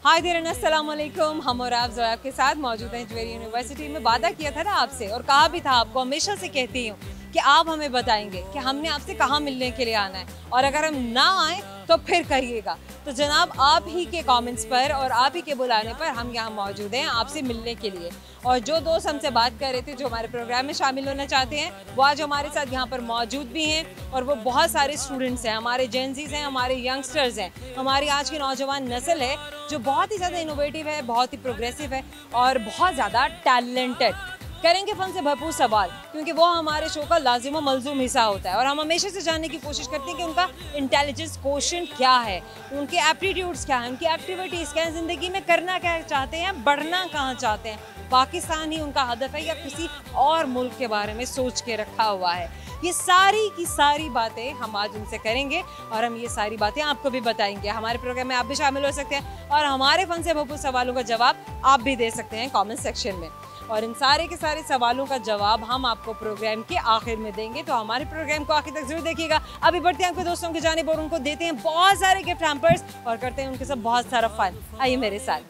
Hi there अस्सलाम वालेकुम। हम और आप ज़ोया के साथ मौजूद हैं ज्वेरी यूनिवर्सिटी में। वादा किया था ना आपसे और कहा भी था आपको, हमेशा से कहती हूँ कि आप हमें बताएंगे कि हमने आपसे कहाँ मिलने के लिए आना है, और अगर हम ना आए तो फिर कहिएगा। तो जनाब आप ही के कमेंट्स पर और आप ही के बुलाने पर हम यहाँ मौजूद हैं आपसे मिलने के लिए। और जो दोस्त हमसे बात कर रहे थे, जो हमारे प्रोग्राम में शामिल होना चाहते हैं, वो आज हमारे साथ यहाँ पर मौजूद भी हैं। और वो बहुत सारे स्टूडेंट्स हैं, हमारे जेनजीज हैं, हमारे यंगस्टर्स हैं, हमारी आज की नौजवान नस्ल है जो बहुत ही ज़्यादा इनोवेटिव है, बहुत ही प्रोग्रेसिव है और बहुत ज़्यादा टैलेंटेड। करेंगे फन से भरपूर सवाल, क्योंकि वो हमारे शो का लाजिम व मलजूम हिस्सा होता है। और हम हमेशा से जानने की कोशिश करते हैं कि उनका इंटेलिजेंस कोशेंट क्या है, उनके एप्टीट्यूड्स क्या हैं, उनकी एक्टिविटीज़ क्या हैं, ज़िंदगी में करना क्या चाहते हैं, बढ़ना कहाँ चाहते हैं, पाकिस्तान ही उनका हदफ है या किसी और मुल्क के बारे में सोच के रखा हुआ है। ये सारी की सारी बातें हम आज उनसे करेंगे और हम ये सारी बातें आपको भी बताएंगे। हमारे प्रोग्राम में आप भी शामिल हो सकते हैं और हमारे फन से भरपूर सवालों का जवाब आप भी दे सकते हैं कमेंट सेक्शन में। और इन सारे के सारे सवालों का जवाब हम आपको प्रोग्राम के आखिर में देंगे, तो हमारे प्रोग्राम को आखिर तक जरूर देखिएगा। अभी बढ़ते हैं आपके दोस्तों की जानिब और उनको देते हैं बहुत सारे गिफ्ट हैम्पर्स और करते हैं उनके साथ बहुत सारा फन। आइए मेरे साथ।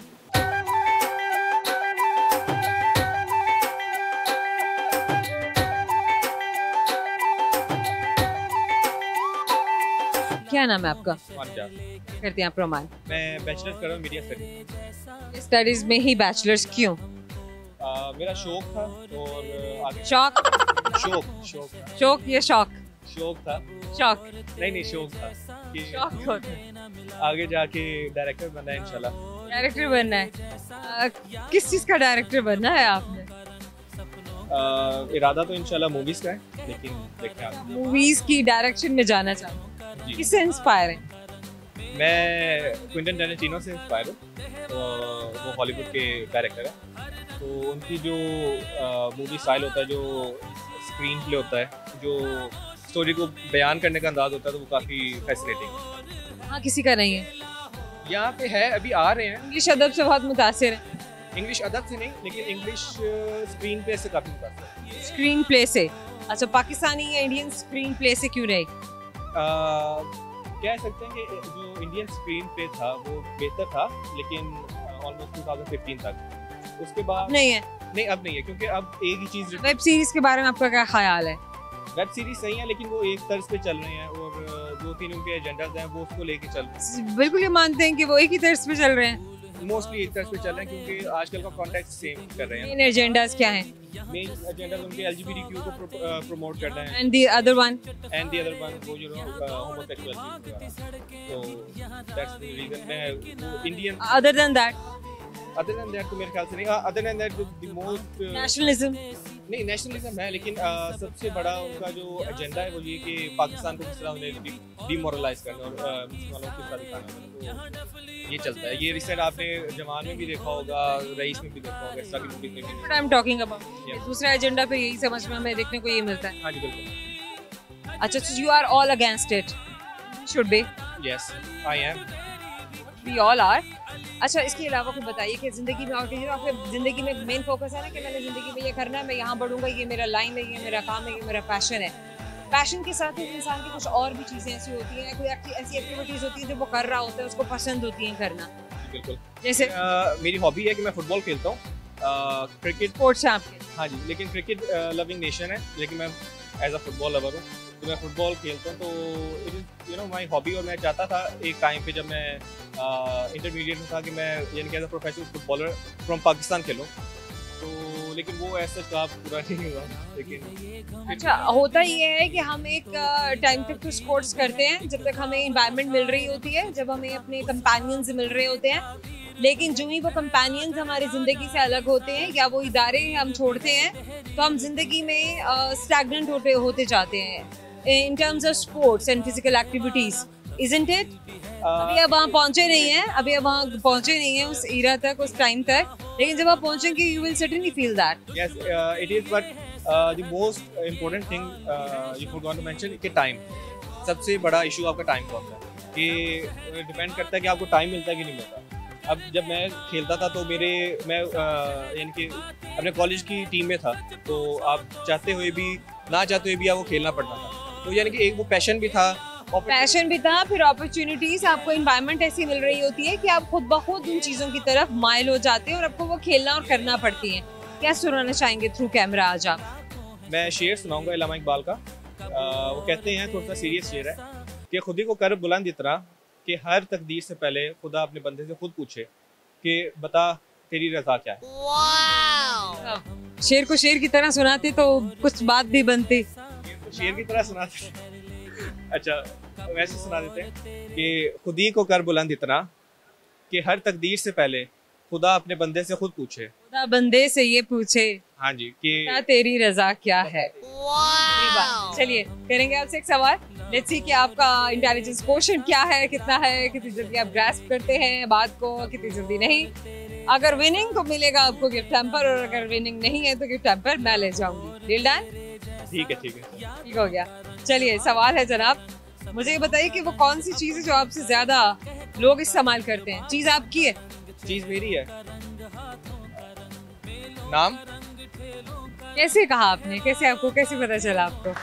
क्या नाम है आपका? करते हैं आप रोमान? मैं बैचलर्स कर रहा हूँ मीडिया स्टडीज। स्टडीज में ही बैचलर्स क्यों? मेरा शौक था और आगे शौक? शौक या शौक? शौक था। शौक नहीं शौक था कि शौक होता है। आगे जाके डायरेक्टर बनना है इंशाल्लाह। डायरेक्टर बनना है? किस चीज़ का डायरेक्टर बनना है आपने? इरादा तो इंशाल्लाह मूवीज का है, लेकिन देखते हैं। मूवीज की डायरेक्शन में जाना चाहता हूँ। किससे इंस्पायर है? मैं क्विंटन टैरेंटिनो से इंस्पायर हूँ। वो हॉलीवुड के डायरेक्टर है, तो उनकी जो मूवी स्टाइल होता है, जो स्क्रीन प्ले होता है, जो स्टोरी को बयान करने का अंदाज होता है, तो वो काफ़ी फैसिनेटिंग है। हाँ, किसी का नहीं है यहाँ पे है, अभी आ रहे हैं। इंग्लिश अदब से बहुत मुतासिर है। इंग्लिश अदब से नहीं, लेकिन इंग्लिश स्क्रीन प्ले से काफ़ी मुतासिर है। स्क्रीन प्ले से? अच्छा, पाकिस्तानी या इंडियन स्क्रीन प्ले से क्यों नहीं? कह सकते हैं कि जो इंडियन स्क्रीन प्ले था वो बेहतर था, लेकिन ऑलमोस्ट 2015 तक। उसके बाद नहीं है? नहीं, अब नहीं है, क्योंकि अब एक ही चीज़। वेब सीरीज के बारे में आपका क्या ख्याल है? वेब सीरीज सही है, लेकिन वो एक तर्ज पे चल रहे हैं और 2-3 उनके एजेंडाज हैं, वो उसको लेके चल रहे हैं। बिल्कुल ये मानते हैं कि वो एक ही तर्ज पे चल रहे हैं? मोस्टली एक तर्ज पे चल रहे हैं, क्योंकि आजकल का कॉन्टेक्स्ट सेम कर रहे हैं। मेन एजेंडाज क्या हैं? मेन एजेंडाज उनके LGBTQ को प्रमोट करना है। And the other one? वो होमोसेक्सुअलिटी वगैरह। तो दैट्स द रीजन। मैं वो इंडियन अदर देन दैट तो मेरे ख्याल से नहीं। Other than that the most nationalism? नहीं, नेशनलिज्म है, लेकिन सबसे बड़ा उनका जो एजेंडा है वो ये कि पाकिस्तान को किस तरह उन्हें डिमोरलाइज करना और मुसलमानों को किस तरह दिखाना, तो ये चलता है। ये रिसेंट आपने जवान में भी देखा होगा, रईस में भी देखा होगा, इस तरह की मूवीज में भी। What I am talking about. दूसरा एजेंडा पे यही समझ में हमें देखने को ये मिलता है। हाँ जी, बिल्कुल। अच्छा, so you are all against it? Should be? Yes, I am. We all are. अच्छा, इसके अलावा कुछ बताइए कि ज़िंदगी में और कहीं आपके ज़िंदगी में मेन फोकस है ना कि मैंने ज़िंदगी में ये करना है, मैं यहाँ बढ़ूंगा, ये मेरा लाइन है, ये मेरा काम है, ये मेरा पैशन है। पैशन के साथ एक इंसान की कुछ और भी चीज़ें ऐसी होती हैं, कोई ऐसी एक्टिविटीज़ होती हैं जो वो कर रहा होता है, उसको पसंद होती हैं करना। बिल्कुल। जैसे मेरी हॉबी है कि मैं फुटबॉल खेलता हूँ। क्रिकेट स्पोर्ट्स है आपके? हाँ जी, लेकिन क्रिकेट लविंग नेशन है, लेकिन मैं एज अ फुटबॉल लवर हूँ, तो मैं फुटबॉल खेलता हूँ। तो इट इज़ माई हॉबी। और मैं चाहता था एक टाइम पे, जब मैं इंटरमीडिएट में था, कि मैं यानी कि as a professional footballer from Pakistan खेलूँ, तो लेकिन वो ऐसा काम पूरा नहीं हुआ। लेकिन अच्छा, होता ये है कि हम एक टाइम तक तो स्पोर्ट्स करते हैं जब तक हमें इन्वायरमेंट मिल रही होती है, जब हमें अपने कंपेनियंस मिल रहे होते हैं, लेकिन जो ही वो कंपेनियंस हमारी ज़िंदगी से अलग होते हैं या वो इदारे हम छोड़ते हैं, तो हम जिंदगी में स्टैग्नेंट होते जाते हैं in terms of sports and physical activities, isn't it? अभी अब वहाँ पहुँचे नहीं हैं उस ईरा तक, उस टाइम तक, लेकिन जब आप पहुँचेंगे you will certainly feel that. Yes, it is, but the most important thing you forgot to mention कि टाइम। सबसे बड़ा इशू आपका टाइम का होता है, कि डिपेंड करता है कि आपको टाइम मिलता है कि नहीं मिलता। अब जब मैं खेलता था तो मैं यानी कि अपने कॉलेज की टीम में था, तो आप चाहते हुए भी ना चाहते हुए भी आपको खेलना पड़ता था। तो यानी कि एक वो पैशन भी था पैशन भी था, फिर अपॉर्चुनिटीज, आपको एनवायरनमेंट ऐसी मिल रही होती है कि आप खुद ब खुद उन चीज़ों की तरफ माइल हो जाते हैं और आपको वो खेलना और करना पड़ती हैं। क्या सुनाना चाहेंगे थ्रू कैमरा आज आप? मैं शेर सुनाऊंगा इल्लामा इकबाल का। वो कहते हैं, थोड़ा सा सीरियस शेर है, कि खुदी को कर बुलंद इतना कि हर तकदीर से पहले खुदा अपने बंदे से खुद पूछे कि बता तेरी रजा क्या है। शेर को शेर की तरह सुनाते तो कुछ बात भी बनती। शेर की तरह सुनाते अच्छा, वैसे सुना देते हैं कि खुदी को कर बुलंद इतना कि हर तकदीर से पहले खुदा अपने बंदे से खुद पूछे। खुदा बंदे से ये पूछे, हाँ जी, कि तेरी रजा क्या है। चलिए करेंगे आपसे एक सवाल। लेट्स सी कि आपका इंटेलिजेंस क्वोशंट क्या है, कितना है, कितनी जल्दी आप ग्रास्प करते हैं बात को, कितनी जल्दी नहीं। अगर विनिंग तो मिलेगा आपको गिफ्ट हैम्पर, और अगर विनिंग नहीं है तो गिफ्ट हैम्पर मैं ले जाऊंगी। Deal done? ठीक है ठीक हो गया। चलिए सवाल है जनाब, मुझे ये बताइए कि वो कौन सी चीज़ है जो आपसे ज्यादा लोग इस्तेमाल करते हैं। चीज़ आपकी है? चीज मेरी है। नाम? कैसे कहा आपने, कैसे आपको कैसे पता चला आपको?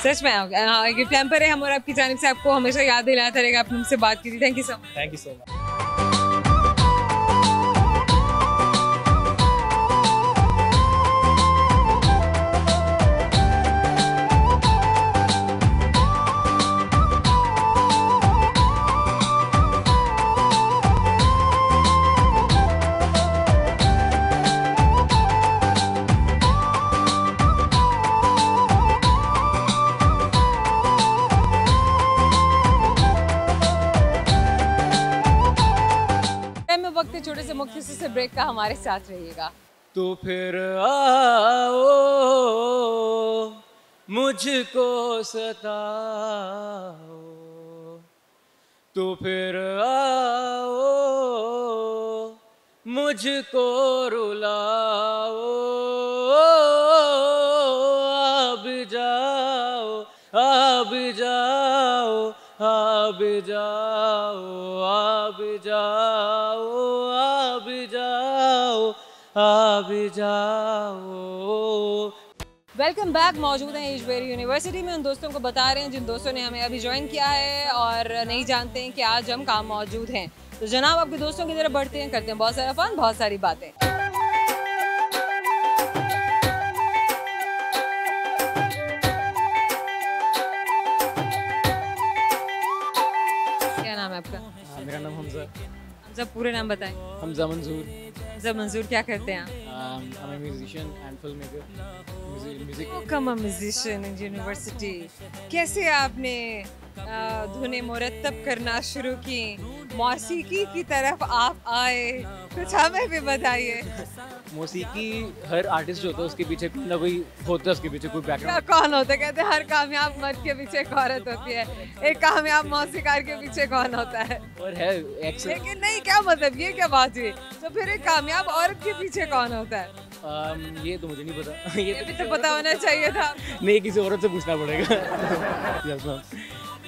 सच में गिफ्ट हैम्पर है हम, और आपकी जानिब से आपको हमेशा याद दिलाता रहेगा आपने मुझसे बात की थी। Thank you so much. Thank you so much. वक्त छोटे से मुख्तसर से ब्रेक का हमारे साथ रहिएगा। तो फिर आओ मुझको सताओ, तो फिर आओ मुझको रुलाओ, अब जाओ अब जाओ अब जाओ अब जाओ अब जाओ अब जाओ। Welcome back. मौजूद हैं ईशवेरी यूनिवर्सिटी में, उन दोस्तों को बता रहे हैं जिन दोस्तों ने हमें अभी ज्वाइन किया है और नहीं जानते हैं कि आज हम कहाँ मौजूद हैं। तो जनाब आपके दोस्तों की तरफ बढ़ते हैं, करते हैं बहुत सारा फन, बहुत सारी बातें। क्या नाम है आपका? मेरा नाम हमजा। हमजा, पूरे नाम बताएं। हमजा मंजूर। हमजा मंजूर, क्या करते हैं आप? I'm a musician and filmmaker. Music. Come musician in university. कैसे आपने धुनें मुरतब करना शुरू की, मौसीकी की तरफ आप आए, कुछ हमें भी बताइए। मौसीकी हर आर्टिस्ट जो होता है उसके पीछे कोई ना कोई होता है, उसके पीछे कोई बैकग्राउंड। कौन होता है? कहते हैं हर कामयाब मर्द के पीछे एक औरत होती है, एक कामयाब मौसीकार के पीछे कौन होता है? और है लेकिन नहीं, क्या मतलब, ये क्या बात हुई? तो फिर एक कामयाब औरत के पीछे कौन होता है? ये तो मुझे नहीं पता। ये भी तो पता होना चाहिए था। नहीं, किसी औरत से पूछना पड़ेगा।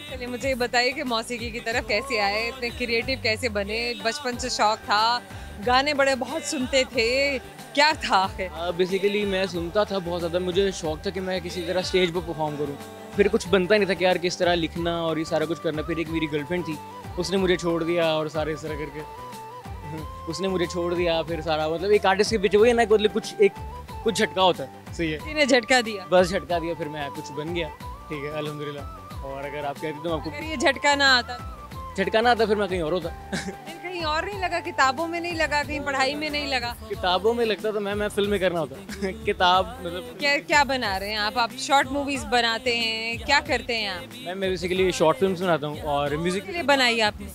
चलिए मुझे ये बताइए कि मौसीकी की तरफ कैसे आए, इतने क्रिएटिव कैसे बने? बचपन से शौक था, गाने बड़े बहुत सुनते थे, क्या था आखिर? बेसिकली मैं सुनता था बहुत ज़्यादा, मुझे शौक था कि मैं किसी तरह स्टेज पर परफॉर्म करूँ। फिर कुछ बनता नहीं था कि यार किस तरह लिखना और ये सारा कुछ करना। फिर एक मेरी गर्लफ्रेंड थी, उसने मुझे छोड़ दिया और सारे इस तरह करके उसने मुझे छोड़ दिया। फिर सारा मतलब एक आर्टिस्ट के पीछे वही ना, मतलब कुछ झटका होता है। सही है, किसने झटका दिया? बस झटका दिया, फिर मैं कुछ बन गया। ठीक है, अल्हम्दुलिल्लाह। और अगर आप कहते तो आपको अगर ये झटका ना आता, झटका ना आता फिर मैं कहीं और होता। कहीं और नहीं लगा, किताबों में नहीं लगा, कहीं पढ़ाई में नहीं लगा? किताबों में लगता तो मैं फिल्म में करना होता। किताब मतलब क्या बना रहे हैं आप? शॉर्ट मूवीज बनाते हैं, क्या करते हैं आप? मैं बेसिकली शॉर्ट फिल्म बनाता हूँ और म्यूजिक के लिए बनाई आपने?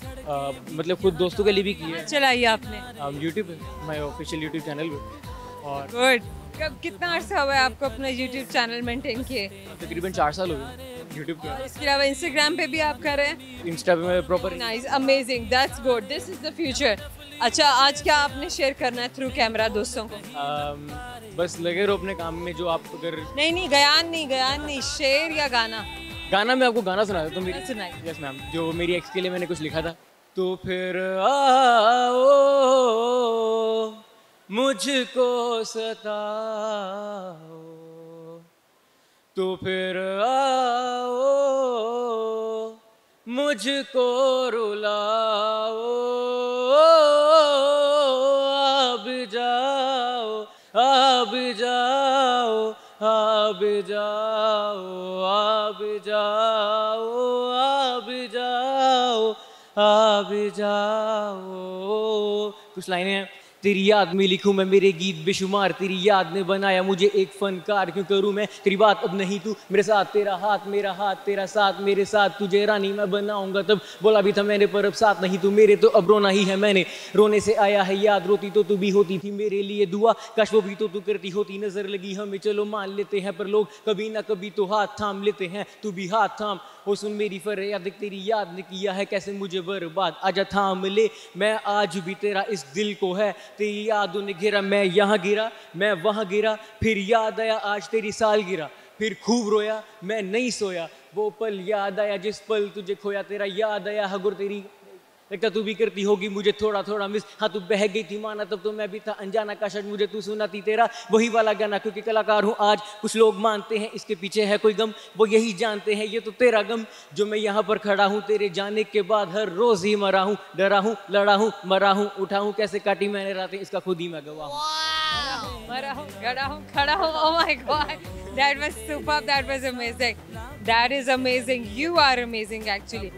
मतलब खुद दोस्तों के लिए भी की है। चलाई आपने? यूट्यूब पे, माय ऑफिशियल यूट्यूब चैनल पे। और गुड। कब, कितना अर्सा हुआ है आपको अपना यूट्यूब चैनल मेंटेन किए? तकरीबन 4 साल हो गए यूट्यूब पे। इसके अलावा इंस्टाग्राम पे भी आप कर रहे हैं? इंस्टा पे मैं proper. Nice, amazing, that's good, this is the future. अच्छा, आज क्या आपने शेयर करना है थ्रू कैमरा दोस्तों को? बस लगे रहो अपने काम में। जो आप अगर नहीं, गयान नहीं, शेर या गाना? गाना, मैं आपको गाना सुना देता हूँ। मेरी सुनाइए। यस मैम, जो मेरी एक्स के लिए मैंने कुछ लिखा था। तो फिर आओ मुझको सताओ, तो फिर आओ मुझको रुलाओ, अब जाओ अब जाओ अब जाओ अब जाओ अब जाओ अब जाओ। कुछ लाइनें हैं। तेरी याद में लिखूं मैं मेरे गीत बेशुमार, तेरी याद ने बनाया मुझे एक फनकार, क्यों करूं मैं तेरी बात अब नहीं तू मेरे साथ, तेरा हाथ मेरा हाथ तेरा साथ मेरे साथ, तुझे रानी मैं बनाऊंगा तब बोला भी था मैंने, पर अब साथ नहीं तू मेरे, तो अब रोना ही है मैंने, रोने से आया है याद, रोती तो तू भी होती थी मेरे लिए दुआ, काश वो भी तो तू करती होती, नजर लगी हमें चलो मान लेते हैं, पर लोग कभी ना कभी तो हाथ थाम लेते हैं, तू भी हाथ थाम हो सुन मेरी फरियाद, तेरी याद ने किया है कैसे मुझे बर्बाद, आजा थाम ले मैं आज भी तेरा इस दिल को है, तेरी यादों ने घेरा मैं यहाँ गिरा मैं वहाँ गिरा, फिर याद आया आज तेरी साल गिरा, फिर खूब रोया मैं नहीं सोया, वो पल याद आया जिस पल तुझे खोया, तेरा याद आया हगुर तेरी लगता तू भी करती होगी मुझे थोड़ा थोड़ा मिस, हाँ तू बह गई थी माना तब तो मैं भी था अनजाना, काश मुझे तू सुनाती तेरा वही वाला गाना, क्योंकि कलाकार हूँ आज, कुछ लोग मानते हैं इसके पीछे है कोई गम, वो यही जानते हैं ये तो तेरा गम, जो मैं यहाँ पर खड़ा हूँ तेरे जाने के बाद हर रोज ही मरा हूँ, डरा हूँ लड़ा हूँ मरा हूँ उठा हूँ, कैसे काटी मैंने रातें इसका खुद ही मैं गवाह हूँ। मरा हूँ गड़ा हूँ खड़ा हूँ। Oh my God, that was superb, that was amazing, that is amazing, you are amazing actually.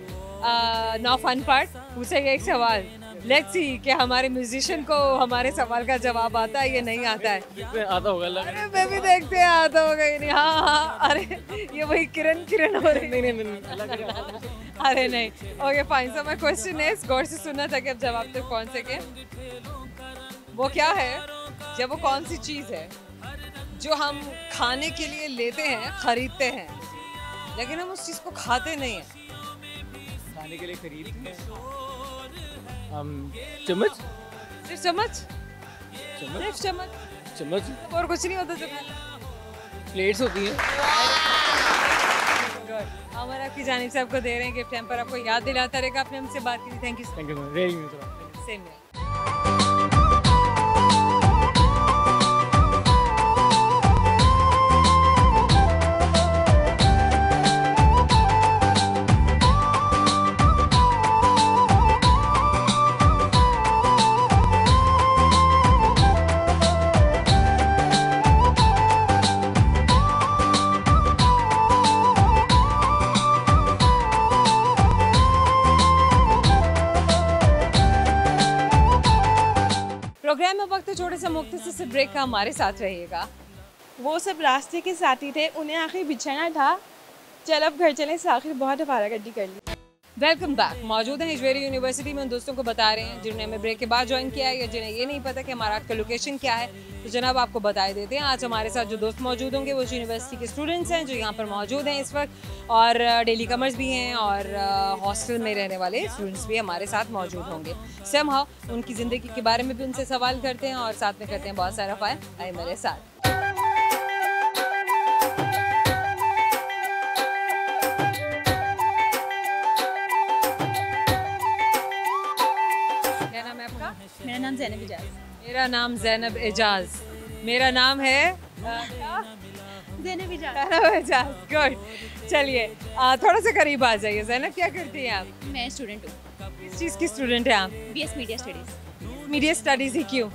Now fun part, पूछेंगे एक सवाल, लेट्स सी कि हमारे म्यूजिशियन को हमारे सवाल का जवाब आता है या नहीं आता है। आता होगा लग अरे मैं भी देखते हैं आता होगा या नहीं। हाँ हाँ, अरे ये वही किरण किरण हो रही। नहीं अरे नहीं, okay fine. So my question is, गौर से सुनना ताकि अब जवाब तक पहुंच सके। वो क्या है, जब वो कौन सी चीज़ है जो हम खाने के लिए लेते हैं, खरीदते हैं, लेकिन हम उस चीज़ को खाते नहीं हैं। खाने के लिए खरीदते हैं चम्मच, सिर्फ चम्मच, चम्मच सिर्फ चम्मच, चम्मच और कुछ नहीं होता जो खाना। प्लेट्स होती हैं। हमारे आपकी जानिब से आपको दे रहे हैं गिफ्ट हैम्पर, आपको याद दिलाता रहेगा। आपने हमसे बात की, thank you. Thank you really same है। प्रोग्राम में वक्त छोटे से मुख्तसर से ब्रेक का हमारे साथ रहिएगा। वो सब रास्ते के साथी थे, उन्हें आखिर बिछाना था, चल अब घर चलें, से आखिर बहुत अफारागर्दी कर ली। Welcome back. मौजूद हैं ज्वेरी यूनिवर्सिटी में, उन दोस्तों को बता रहे हैं जिन्होंने हमें ब्रेक के बाद ज्वाइन किया है या जिन्हें ये नहीं पता कि हमारा आज का लोकेशन क्या है, तो जनाब आपको बता देते हैं। आज हमारे साथ जो दोस्त मौजूद होंगे वो यूनिवर्सिटी के स्टूडेंट्स हैं जो यहाँ पर मौजूद हैं इस वक्त, और डेली कमर्स भी हैं और हॉस्टल में रहने वाले स्टूडेंट्स भी हमारे साथ मौजूद होंगे। समहाउ उनकी ज़िंदगी के बारे में भी उनसे सवाल करते हैं और साथ में करते हैं बहुत सारा फायर। आए मेरे साथ। मेरा नाम ज़ैनब एजाज। मेरा नाम ज़ैनब एजाज। मेरा नाम है ज़ैनब एजाज। गुड। चलिए थोड़ा सा करीब आ जाइए। ज़ैनब क्या करती हैं आप? मैं स्टूडेंट हूँ। किस चीज़ की स्टूडेंट हैं आप? BS media studies. Media studies ही क्यों?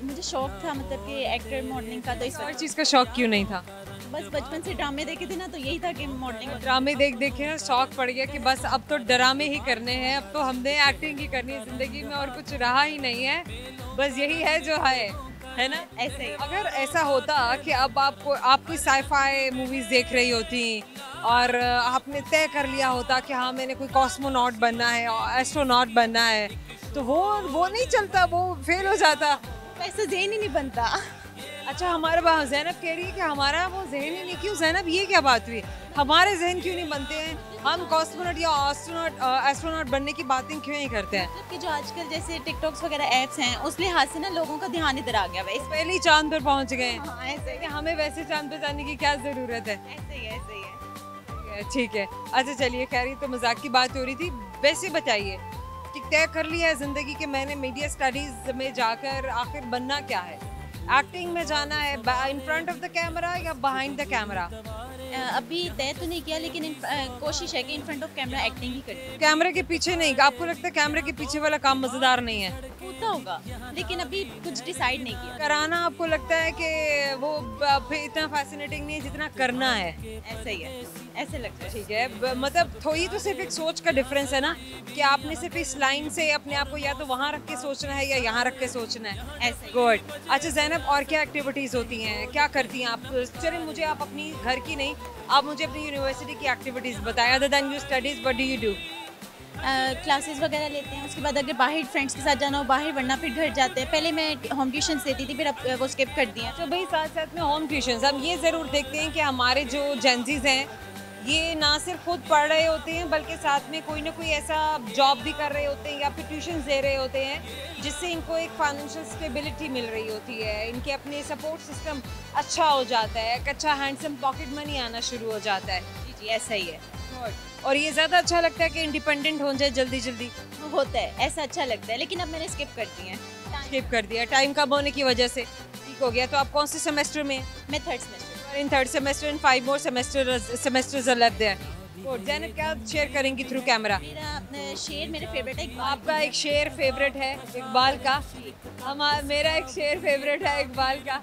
मुझे शौक था मतलब कि एक्टर मॉडलिंग का, तो इस और चीज़ का शौक क्यों नहीं था? बस बचपन से ड्रामे देखे थे ना, तो यही था कि मॉडलिंग। ड्रामे देख देख के शौक पड़ गया कि बस अब तो ड्रामे ही करने हैं, अब तो हमने एक्टिंग ही करनी है ज़िंदगी में और कुछ रहा ही नहीं है, बस यही है जो है ना? ऐसे ही। अगर ऐसा होता कि अब आप कोई साइफाई मूवीज़ देख रही होती और आपने तय कर लिया होता कि हाँ मैंने कोई कॉस्मोनॉट बनना है, एस्ट्रोनॉट बनना है, तो वो नहीं चलता, वो फेल हो जाता। ऐसा ज़हन ही नहीं बनता। अच्छा, हमारे पास ज़ैनब कह रही है कि हमारा वो जहन ही नहीं। क्यों ज़ैनब, ये क्या बात हुई? हमारे जहन क्यों नहीं बनते हैं? हम कॉस्मोनॉट या एस्ट्रोनॉट बनने की बातें क्यों नहीं करते हैं? कि जो आजकल जैसे टिकटॉक्स वगैरह ऐप्स हैं, उस लिहाज से ना लोगों का ध्यान इधर आ गया है। पहले ही चांद पर पहुंच गए। हाँ, ऐसे कि हमें वैसे चांद पर जाने की क्या ज़रूरत है? ऐसे ही है। ठीक है। अच्छा चलिए, खैर ये तो मजाक की बात हो रही थी। वैसे बताइए कि तय कर लिया है ज़िंदगी के मैंने मीडिया स्टडीज़ में जाकर आखिर बनना क्या है? एक्टिंग में जाना है in front of the camera या बिहाइंड द कैमरा? अभी तय तो नहीं किया, लेकिन कोशिश है कि in front of camera acting ही करती कैमरे के पीछे नहीं, आपको लगता है कैमरे के पीछे वाला काम मजेदार नहीं है? होता होगा, लेकिन अभी कुछ डिसाइड नहीं किया। कराना आपको लगता है कि वो फिर इतना फैसिनेटिंग नहीं है जितना करना है? ऐसा ही है, ऐसे लगता है। ठीक है, मतलब थोड़ी तो सिर्फ एक सोच का डिफरेंस है ना, कि आपने सिर्फ इस लाइन से अपने आप को या तो वहाँ रख के सोचना है या यहाँ रख के सोचना है। ऐसा ही। गुड। अच्छा ज़ैनब, और क्या एक्टिविटीज़ होती हैं, क्या करती हैं आप? चलिए मुझे आप अपनी घर की नहीं, आप मुझे अपनी यूनिवर्सिटी की एक्टिविटीज़ बताएं। Other than your studies, what do you do? Classes वगैरह लेते हैं, उसके बाद अगर बाहर फ्रेंड्स के साथ जाना हो बाहर, वरना फिर घर जाते हैं। पहले मैं होम ट्यूशन्स लेती थी, फिर अब वो स्किप कर दिया। तो भाई साथ साथ में होम ट्यूशन्स, हम ये ज़रूर देखते हैं कि हमारे जो जेंजीज हैं ये ना सिर्फ खुद पढ़ रहे होते हैं बल्कि साथ में कोई ना कोई ऐसा जॉब भी कर रहे होते हैं या फिर ट्यूशन दे रहे होते हैं जिससे इनको एक फाइनेंशियल स्टेबिलिटी मिल रही होती है, इनके अपने सपोर्ट सिस्टम अच्छा हो जाता है, एक अच्छा हैंडसम पॉकेट मनी आना शुरू हो जाता है। जी जी, ऐसा ही है। और ये ज़्यादा अच्छा लगता है कि इंडिपेंडेंट हो जाए जल्दी जल्दी। होता है, ऐसा अच्छा लगता है, लेकिन अब मैंने स्किप कर दिए हैं। स्किप कर दिया टाइम कम होने की वजह से। ठीक हो गया। तो आप कौन से सेमेस्टर में हैं? मैं third semester. In third semester and 5 more semesters are left there. Good. Zainab, क्या शेयर करेंगी थ्रू कैमरा? मेरा शेर मेरे फेवरेट है इकबाल। आपका एक शेर फेवरेट है इकबाल का, मेरा एक शेर फेवरेट है इकबाल का।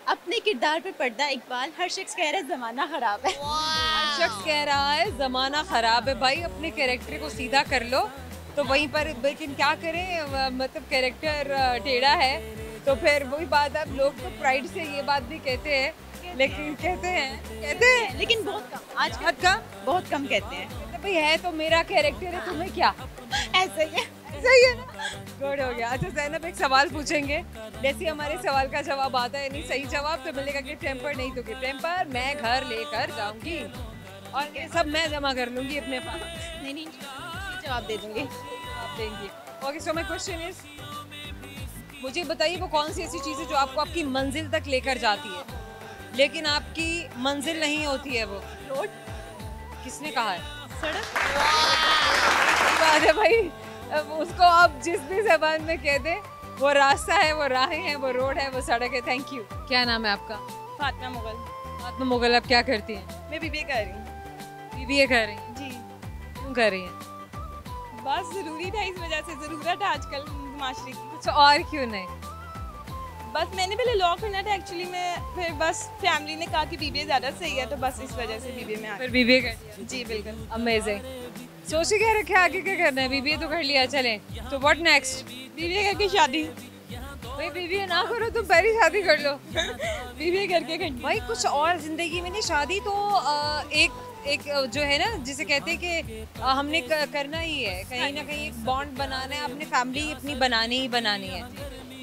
अपने किरदार पे पर्दा इकबाल, हर शख्स कह रहा है जमाना खराब है। हर शख्स कह रहा है ज़माना ख़राब है। भाई अपने कैरेक्टर को सीधा कर लो तो वहीं पर, लेकिन क्या करें, मतलब कैरेक्टर टेढ़ा है तो फिर वही बात, अब लोग तो प्राइड से ये बात भी कहते हैं, लेकिन कहते हैं लेकिन बहुत कम, आज हद का बहुत कम कहते हैं। तो भाई है तो मेरा कैरेक्टर है, तुम्हें क्या? ऐसा ही है। सही है ना? गुड हो गया। अच्छा ज़ैनब, एक सवाल पूछेंगे, जैसे हमारे सवाल का जवाब आता है, नहीं सही जवाब तो मिलेगा गिफ्ट टेम्पर, नहीं तो गिफ्ट टेम्पर मैं घर लेकर जाऊंगी और ये सब मैं जमा कर लूंगी अपने पास। नहीं, जवाब दे दूंगी। आप देंगी। Okay, so my question is, मुझे बताइए वो कौन सी ऐसी चीज़ है जो आपको आपकी मंजिल तक लेकर जाती है लेकिन आपकी मंजिल नहीं होती है? वो रोड। किसने कहा है? सड़क। बात है भाई, अब उसको आप जिस भी जबान में कह दें, वो रास्ता है, वो राहें हैं, वो रोड है, वो सड़क है। Thank you. क्या नाम है आपका? फातिमा मुगल। फातिमा मुगल, आप क्या करती हैं? मैं बीबीए कर रही हूँ। बीबीए कर रही हैं? जी, क्यों कर रही हैं? बस ज़रूरी था, इस वजह से ज़रूरत है आजकल माशरे की। कुछ और क्यों नहीं? बस मैंने पहले लॉ करना था एक्चुअली में, फिर बस फैमिली ने कहा कि बीबीए ज़्यादा सही है, तो बस इस वजह से बीबीए में आ फिर बीबीए कर लिया? गई। जी बिल्कुल। अमेजिंग। सोचे क्या रखे आगे क्या करना है? बीबीए तो कर लिया, चलें तो व्हाट नेक्स्ट? बीबीए करके शादी। भाई बीबीए ना करो, तुम पहली शादी कर लो। बीबीए करके भाई कुछ और जिंदगी में नहीं, शादी तो एक जो है ना, जिसे कहते हैं कि हमने करना ही है, कहीं ना कहीं एक बॉन्ड बनाना है, अपनी फैमिली अपनी बनानी ही बनानी है,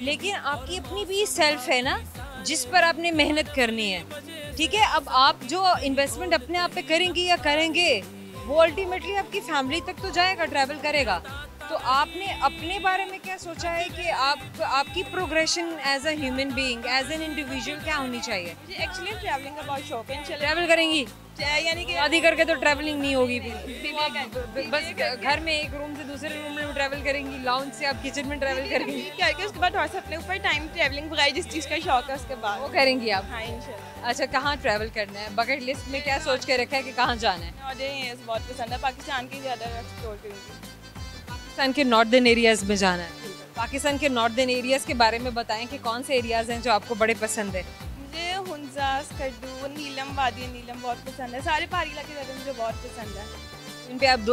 लेकिन आपकी अपनी भी सेल्फ है ना जिस पर आपने मेहनत करनी है। ठीक है, अब आप जो इन्वेस्टमेंट अपने आप पे करेंगी या करेंगे वो अल्टीमेटली आपकी फैमिली तक तो जाएगा, ट्रैवल करेगा। तो आपने अपने बारे में क्या सोचा है कि आपकी progression as a human being, as an individual क्या होनी चाहिए? एक्चुअली ट्रैवलिंग का बहुत शौक है। ट्रैवल करेंगी? यानी कि शादी करके तो ट्रैवलिंग नहीं होगी भी। बीबीए बस घर में एक रूम से दूसरे रूम में ट्रैवल करेंगी, लाउंज से आप किचन में ट्रैवल करेंगी, करके उसके बाद थोड़ा सा अपने ऊपर टाइम ट्रैवलिंग वगैरह जिस चीज़ का शौक है उसके बाद वो करेंगी आप? हाँ इंशाल्लाह। अच्छा, कहाँ ट्रैवल करना है? बकेट लिस्ट में क्या सोच के रखा है कि कहाँ जाना है? मुझे बहुत पसंद है, पाकिस्तान की ज़्यादा एक्सप्लोर करूँगी। पाकिस्तान के नॉर्दर्न एरियाज में जाना है। पाकिस्तान के नॉर्दर्न एरियाज के बारे में बताएं कि कौन से एरियाज हैं जो आपको बड़े पसंद है? मुझे हुंजा, स्कर्दू, नीलम, वादी नीलम बहुत पसंद है। सारे पहाड़ी इलाके ज़्यादा मुझे बहुत पसंद है।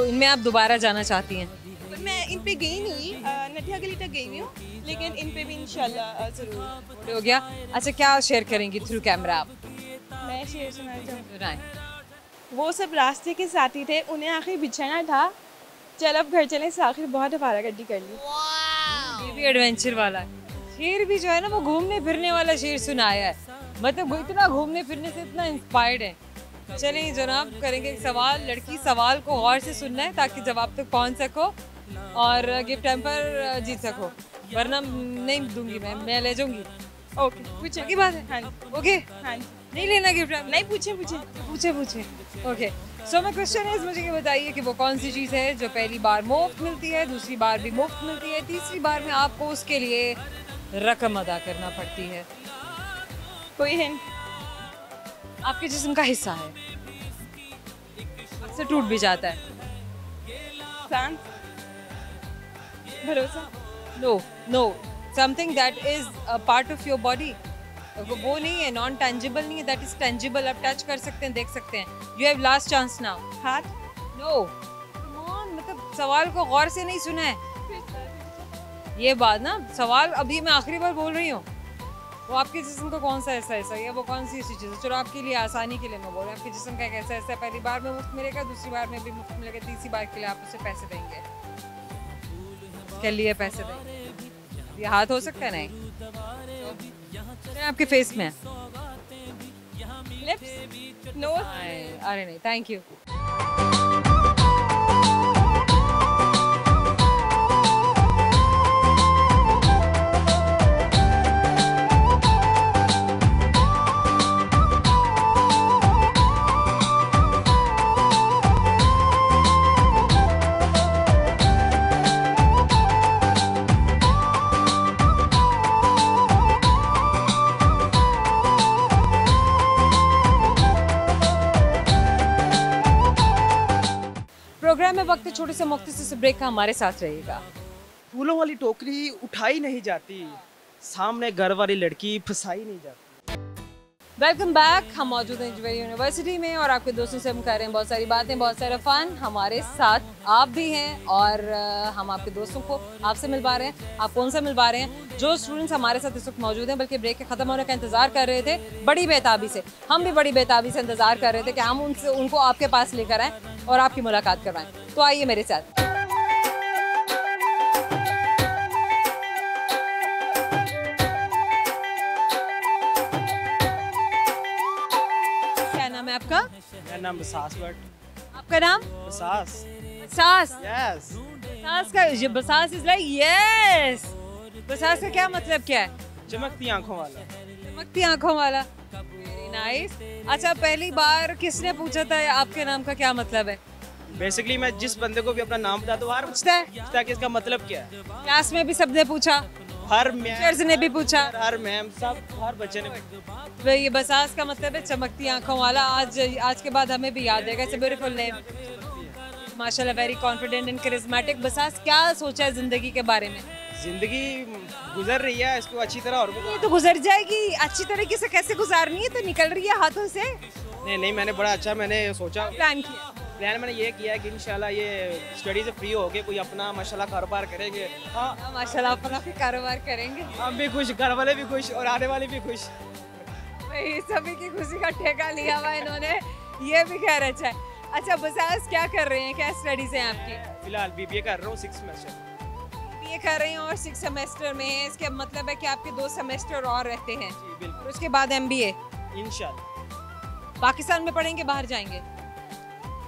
इनमें आप दोबारा जाना चाहती हैं? पर मैं इन पे गई नहीं, नटिया गली तक गई हुई हूँ, लेकिन इन पे भी इंशाल्लाह ज़रूर। हो गया। अच्छा, क्या शेयर करेंगी थ्रू कैमरा आप? मैं शेर सुनाना चाहूँगी। सुनाएं। वो सब रास्ते के साथी थे, उन्हें आखिर बिछड़ना था, चल अब घर चलें, आखिर बहुत अफारागर्दी कर ली। ये भी एडवेंचर वाला है। शेर भी जो है ना वो घूमने फिरने वाला शेर सुनाया है, मतलब वो इतना घूमने फिरने से इतना इंस्पायर्ड है। चलिए जनाब, करेंगे एक सवाल। लड़की सवाल को गौर से सुनना है ताकि जवाब तक पहुंच सको और गिफ्ट टेम्पर जीत सको, वरना नहीं दूंगी, मैं ले जाऊंगी। ओके, पूछे की बात है? हाँ जी। ओके, हाँ जी, नहीं लेना गिफ्ट टेम्पर? नहीं पूछे। पूछे। Okay, so my question is, मुझे ये बताइए कि वो कौन सी चीज़ है जो पहली बार मुफ्त मिलती है, दूसरी बार भी मुफ्त मिलती है, तीसरी बार में आपको उसके लिए रकम अदा करना पड़ती है? कोई हिंट? आपके जिस्म का हिस्सा है, अक्सर टूट भी जाता है। सांस, भरोसा। No no, something that is a part of your body, वो नहीं है, नॉन टेंजिबल नहीं है, दैट इज टेंजिबल, आप टच कर सकते हैं, देख सकते हैं। You have last chance now. हाथ। नो, कम ऑन, मतलब सवाल को गौर से नहीं सुना है ये बात ना। सवाल अभी मैं आखिरी बार बोल रही हूँ, वो आपके जिस्म का कौन सा ऐसा है या वो कौन सी ऐसी चीज़ है। चलो आपके लिए आसानी के लिए मैं बोल रही हूँ, आपके जिस्म का एक ऐसा है, पहली बार में मुफ्त मिलेगा, दूसरी बार में भी मुफ्त मिलेगा, तीसरी बार के लिए आप उसे पैसे देंगे। के लिए पैसे देंगे। ये हाथ हो सकता है नहीं, तो आपके फेस में है। Lips, nose. अरे नहीं, थैंक यू। प्रोग्राम में वक्त छोटे से मुख्तसर से ब्रेक का हमारे साथ रहेगा। फूलों वाली टोकरी उठाई नहीं जाती, सामने घर वाली लड़की फंसाई नहीं जाती। Welcome back. हम मौजूद हैं ज्वेरी यूनिवर्सिटी में और आपके दोस्तों से हम कर रहे हैं बहुत सारी बातें, बहुत सारा फन। हमारे साथ आप भी हैं और हम आपके दोस्तों को आपसे मिलवा रहे हैं। आप कौन सा मिलवा रहे हैं? जो स्टूडेंट्स हमारे साथ इस वक्त मौजूद हैं, बल्कि ब्रेक के ख़त्म होने का इंतज़ार कर रहे थे बड़ी बेताबी से, हम भी बड़ी बेताबी से इंतज़ार कर रहे थे कि हम उनको आपके पास लेकर आएँ और आपकी मुलाकात करवाएं। तो आइए मेरे साथ। क्या नाम है आपका? मेरा नाम बसास बट। आपका नाम? बसास। बसास। यस। बसास का ये बसास इज लाइक यस। बसास का क्या मतलब क्या है? चमकती आंखों वाला। चमकती आंखों वाला। Very nice. अच्छा, पहली बार किसने पूछा था आपके नाम का क्या मतलब है? बेसिकली मैं जिस बंदे को भी अपना नाम बताता हूँ, हर पूछता है कि इसका मतलब क्या है। क्लास में भी सबने पूछा, हर टीचर्स ने भी पूछा, हर मैम सब, हर बच्चे ने। तो ये बसास का मतलब है चमकती आंखों वाला। आज के बाद हमें भी याद रहेगा। इट्स अ ब्यूटीफुल नेम माशाल्लाह, वेरी कॉन्फिडेंट एंड करिश्मेटिक। बसास, क्या सोचा है जिंदगी के बारे में? जिंदगी गुजर रही है, इसको अच्छी तरह और ये तो गुजर जाएगी, अच्छी तरीके से कैसे गुजारनी है? तो निकल रही है हाथों से। नहीं, मैंने बड़ा अच्छा मैंने सोचा, प्लान किया। प्लान मैंने ये किया कि इंशाल्लाह ये स्टडी से फ्री होके कोई अपना माशाल्लाह कारोबार करेंगे। हाँ माशाल्लाह, अपना भी कारोबार करेंगे। हम भी खुश, घर वाले भी खुश और आने वाले भी खुश। भाई सभी की खुशी का ठेका लिया हुआ इन्होंने, ये भी खैर अच्छा है। अच्छा बसास, क्या कर रहे हैं, क्या स्टडीज हैं आपकी? फिलहाल बीबीए कर रहा हूँ 6 सेमेस्टर। बीबीए कर रहे हैं और 6 सेमेस्टर में है, इसका मतलब है कि आपके 2 सेमेस्टर और रहते हैं जी बिल्कुल, और उसके बाद एमबीए। इंशाल्लाह पाकिस्तान में पढ़ेंगे, बाहर जाएंगे?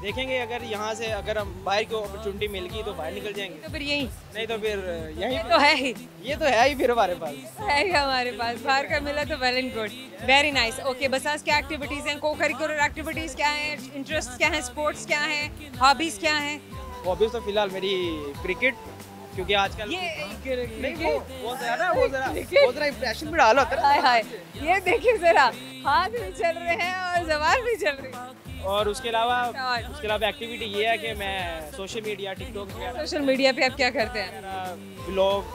देखेंगे, अगर यहाँ से अगर हम बाहर की अपॉर्चुनिटी मिल गई तो बाहर निकल जाएंगे, तो फिर यही, नहीं तो फिर यहीं ये तो है ही, ये तो है ही फिर हमारे पास। है ही हमारे पास। बाहर का मिला तो well and good, very nice. Okay बसास, क्या एक्टिविटीज़ हैं, को करिकुलर एक्टिविटीज़ क्या हैं, इंटरेस्ट क्या है, स्पोर्ट्स क्या हैं, हॉबीज़ क्या हैं? हॉबीज तो फिलहाल मेरी क्रिकेट, क्योंकि आजकल ये नहीं वो जरा इंप्रेशन भी डाला होता है। हाय हाय, ये देखिए जरा, हाथ भी चल रहे हैं और जबान भी चल रही है। और उसके अलावा एक्टिविटी ये है कि मैं सोशल मीडिया, टिकटॉक वगैरह, सोशल मीडिया पे आप क्या करते हैं? ब्लॉग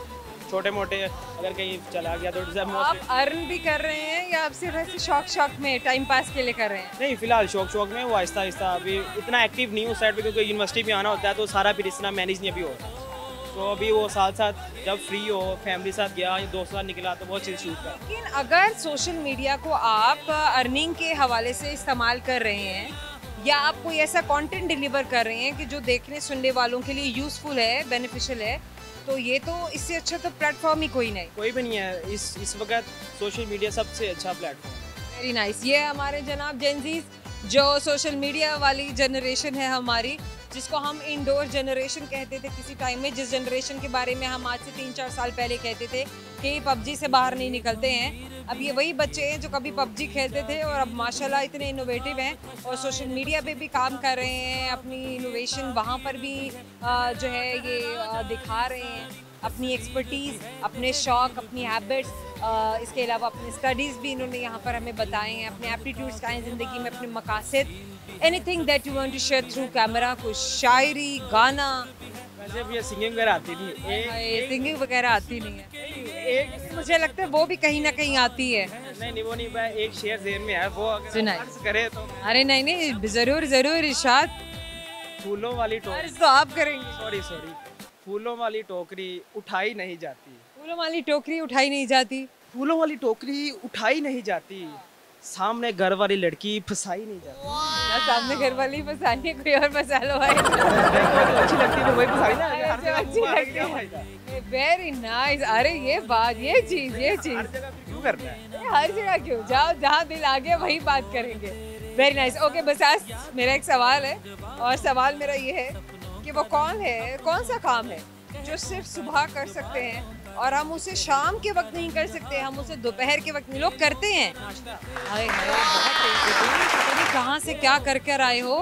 छोटे मोटे अगर कहीं चला गया तो आप अर्न भी कर रहे हैं या आप सिर्फ ऐसे शौक में टाइम पास के लिए कर रहे हैं? नहीं, फिलहाल शौक में वो आहिस्ता आहिस्ता, अभी इतना एक्टिव नहीं हूँ साइड पे, क्योंकि यूनिवर्सिटी में आना होता है तो सारा फिर इतना मैनेज नहीं अभी हो रहा। तो अभी वो साथ जब फ्री हो, फैमिली साथ गया या दोस्तों साथ निकला तो बहुत चीज़ शूट कर। लेकिन अगर सोशल मीडिया को आप अर्निंग के हवाले से इस्तेमाल कर रहे हैं या आप कोई ऐसा कंटेंट डिलीवर कर रहे हैं कि जो देखने सुनने वालों के लिए यूज़फुल है, बेनिफिशियल है, तो ये तो इससे अच्छा तो प्लेटफॉर्म ही कोई नहीं है। इस वक्त सोशल मीडिया सबसे अच्छा प्लेटफॉर्म। Very nice. ये हमारे जनाब जेनजीज, जो सोशल मीडिया वाली जनरेशन है हमारी, जिसको हम इंडोर जनरेशन कहते थे किसी टाइम में, जिस जनरेशन के बारे में हम आज से 3-4 साल पहले कहते थे कि पबजी से बाहर नहीं निकलते हैं, अब ये वही बच्चे हैं जो कभी पबजी खेलते थे और अब माशाल्लाह इतने इनोवेटिव हैं और सोशल मीडिया पे भी काम कर रहे हैं, अपनी इनोवेशन वहाँ पर भी जो है ये दिखा रहे हैं, अपनी एक्सपर्टीज़, अपने शौक़, अपनी हैबिट्स, इसके अलावा अपनी स्टडीज़ भी इन्होंने यहाँ पर हमें बताए हैं, अपने एप्टीट्यूड्स का हैं ज़िंदगी में, अपने मकासद, anything that you want to share through camera, कुछ शायरी, गाना। वैसे भी ये सिंगिंग वगैरह आती नहीं, सिंगिंग वगैरह आती नहीं है, मुझे लगता है वो भी कहीं ना कहीं आती है। नहीं वो नहीं, एक शेर ज़हन में है, वो अगर सुनाइए। अर्ज़ करे तो। अरे नहीं, ज़रूर ज़रूर इरशाद। फूलों वाली टोकरी, अर्ज़ तो आप करेंगे। सॉरी, फूलों वाली टोकरी उठाई नहीं जाती, फूलों वाली टोकरी उठाई नहीं जाती, फूलों वाली टोकरी उठाई नहीं जाती, सामने घर वाली लड़की फंसाई नहीं जाती। ना सामने घर वाली फंसानी है, कोई और फंसा लो भाई। अच्छी लगती है तो वही फंसाई ना, हर जगह अच्छी घुमा के लगती क्या है। फायदा? Very nice. अरे ये बात, ये चीज़ हर जगह फिर क्यों करना है? हर जगह क्यों, जाओ जहाँ दिल आ गया वही बात करेंगे। Very nice. ओके बस आज मेरा एक सवाल है और सवाल मेरा ये है कि वो कौन सा काम है जो सिर्फ सुबह कर सकते हैं और हम उसे शाम के वक्त नहीं कर सकते, हम उसे दोपहर के वक्त नहीं, लोग करते हैं। हाय हाय, बहुत तेज हो तुम, पता नहीं कहाँ से क्या कर कर आए हो,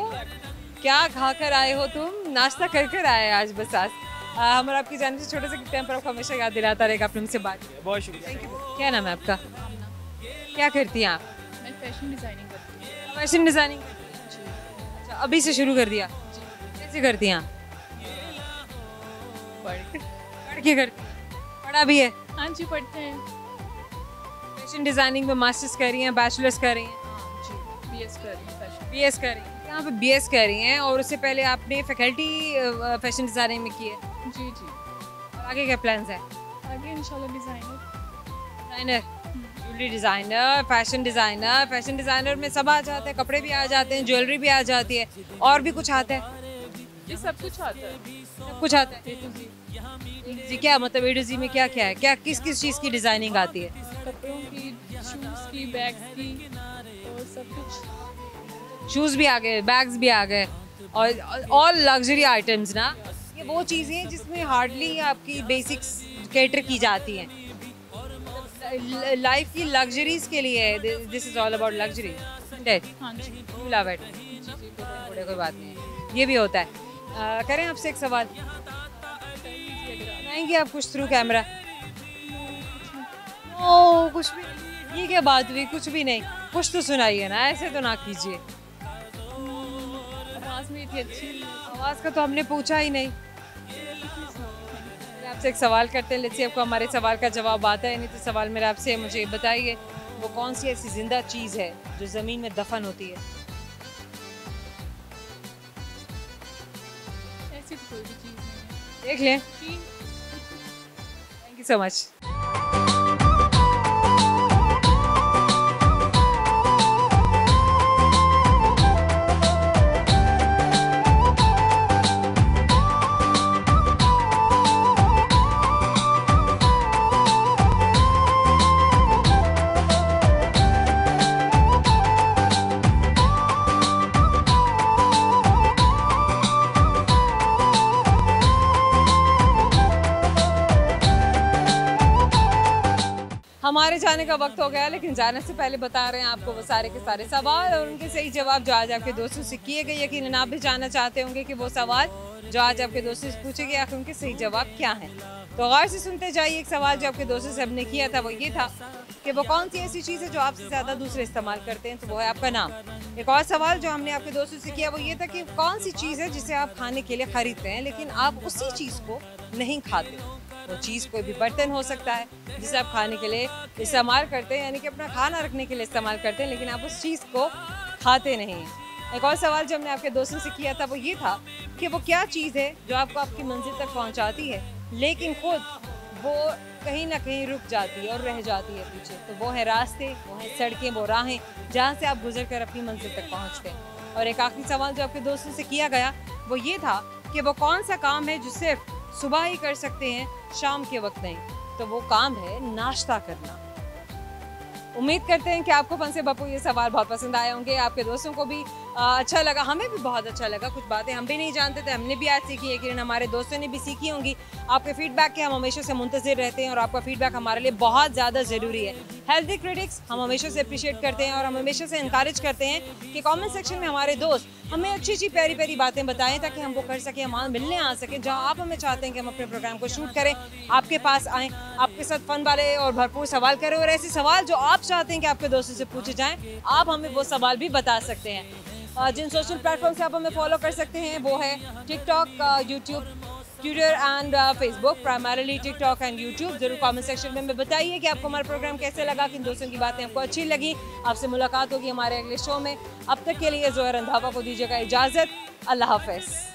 क्या खा कर आए हो तुम, नाश्ता कर कर आए आज बस आज। हमारा आपकी जाने से छोटे से टाइम पर आपको हमेशा याद दिलाता रहेगा, आपने मुझसे बात की। बहुत शुक्रिया। क्या नाम है आपका? क्या करती हैं आप? मैं फैशन डिज़ाइनिंग करती हूँ। Fashion designing. अच्छा, अभी से शुरू कर दिया? कैसे करती हैं आप? पढ़ के करती हैं? पढ़ा भी है? हाँ जी, पढ़ते हैं। फैशन डिज़ाइनिंग में मास्टर्स कर रही हैं, बैचलर्स कर रही हैं? जी, BS कर रही हूँ फैशन। BS कर रही हैं, यहाँ पे BS कर रही हैं और उससे पहले आपने फैकल्टी फैशन डिज़ाइनिंग में की है? जी। और आगे क्या प्लान्स हैं? आगे इंशाल्लाह designer. Designer, jewellery designer, fashion designer में सब आ जाते हैं, कपड़े भी आ जाते हैं, ज्वेलरी भी आ जाती है, और भी कुछ आता है? ये सब कुछ आता है। सब कुछ आता है? जी क्या मतलब A to Z में क्या क्या है, क्या किस किस चीज़ की डिज़ाइनिंग आती है? कपड़ों की, शूज़ की, बैग्स की और सब कुछ। शूज़ भी आ गए, बैग्स भी आ गए और ऑल लग्जरी आइटम्स ना। ये वो चीज़ें हैं जिसमें हार्डली आपकी बेसिक्स कैटर की जाती हैं, लाइफ की लग्जरीज के लिए। This is all about luxury. हाँ जी। You love it. बड़े कोई बात नहीं है, ये भी होता है। करें आपसे एक सवाल? आएंगे आप कुछ थ्रू कैमरा? ओ कुछ भी? ये क्या बात हुई, कुछ भी नहीं? कुछ तो सुनाइए ना, ऐसे तो ना कीजिए। आवाज़ मेरी इतनी अच्छी नहीं है। आवाज़ का तो हमने पूछा ही नहीं। आपसे एक सवाल करते हैं, लेट्स सी आपको हमारे सवाल का जवाब आता है। नहीं तो सवाल मेरा आपसे, मुझे बताइए वो कौन सी ऐसी जिंदा चीज़ है जो ज़मीन में दफन होती है? ऐसी तो कोई भी चीज़ नहीं है। देख लें। जी। Thank you so much. हमारे जाने का वक्त हो गया, लेकिन जाने से पहले बता रहे हैं आपको वो सारे के सारे सवाल और उनके सही जवाब जो आज आपके दोस्तों से किए गए। यकीनन आप भी जानना चाहते होंगे कि वो सवाल जो आज आपके दोस्तों से पूछे गए आखिर उनके सही जवाब क्या हैं। तो गौर से सुनते जाइए। एक सवाल जो आपके दोस्तों से हमने किया था वो ये था कि वो कौन सी ऐसी चीज़ है जो आपसे ज़्यादा दूसरे इस्तेमाल करते हैं, तो वो है आपका नाम। एक और सवाल जो हमने आपके दोस्तों से किया वो ये था कि कौन सी चीज़ है जिसे आप खाने के लिए खरीदते हैं लेकिन आप उसी चीज़ को नहीं खाते। वो चीज़ कोई भी बर्तन हो सकता है जिसे आप खाने के लिए इस्तेमाल करते हैं, यानी कि अपना खाना रखने के लिए इस्तेमाल करते हैं, लेकिन आप उस चीज़ को खाते नहीं हैं। एक और सवाल जो हमने आपके दोस्तों से किया था वो ये था कि वो क्या चीज़ है जो आपको आपकी मंजिल तक पहुंचाती है लेकिन खुद वो कहीं ना कहीं रुक जाती है और रह जाती है पीछे। तो वो है रास्ते, वो है सड़कें, वो राहें जहाँ से आप गुजर कर अपनी मंजिल तक पहुँचते हैं। और एक आखिरी सवाल जो आपके दोस्तों से किया गया वो ये था कि वो कौन सा काम है जो सिर्फ सुबह ही कर सकते हैं, शाम के वक्त नहीं। तो वो काम है नाश्ता करना। उम्मीद करते हैं कि आपको फन से बापू ये सवाल बहुत पसंद आए होंगे, आपके दोस्तों को भी अच्छा लगा, हमें भी बहुत अच्छा लगा। कुछ बातें हम भी नहीं जानते थे, हमने भी आज सीखी है, कि हमारे दोस्तों ने भी सीखी होंगी। आपके फीडबैक के हम हमेशा से मुंतज़िर रहते हैं और आपका फीडबैक हमारे लिए बहुत ज़्यादा ज़रूरी है। हेल्दी क्रिटिक्स हम हमेशा से अप्रिशिएट करते हैं और हम हमेशा से इंकरेज करते हैं कि कमेंट सेक्शन में हमारे दोस्त हमें अच्छी अच्छी प्यारी प्यारी बातें बताएं, ताकि हम वो कर सकें, हम मिलने आ सकें। जहाँ आप हमें चाहते हैं कि हम अपने प्रोग्राम को शूट करें, आपके पास आएँ, आपके साथ फन वाले और भरपूर सवाल करें, और ऐसे सवाल जो आप चाहते हैं कि आपके दोस्तों से पूछे जाएं, आप हमें वो सवाल भी बता सकते हैं। जिन सोशल प्लेटफॉर्म से आप हमें फॉलो कर सकते हैं वो है TikTok, YouTube, Twitter and Facebook, primarily TikTok and YouTube. जरूर कमेंट सेक्शन में हमें बताइए कि आपको हमारा प्रोग्राम कैसे लगा, किन दोस्तों की बातें आपको अच्छी लगी। आपसे मुलाकात होगी हमारे अगले शो में। अब तक के लिए ज़ोहर रंधावा को दीजिएगा इजाज़त। अल्लाह हाफ़िज़।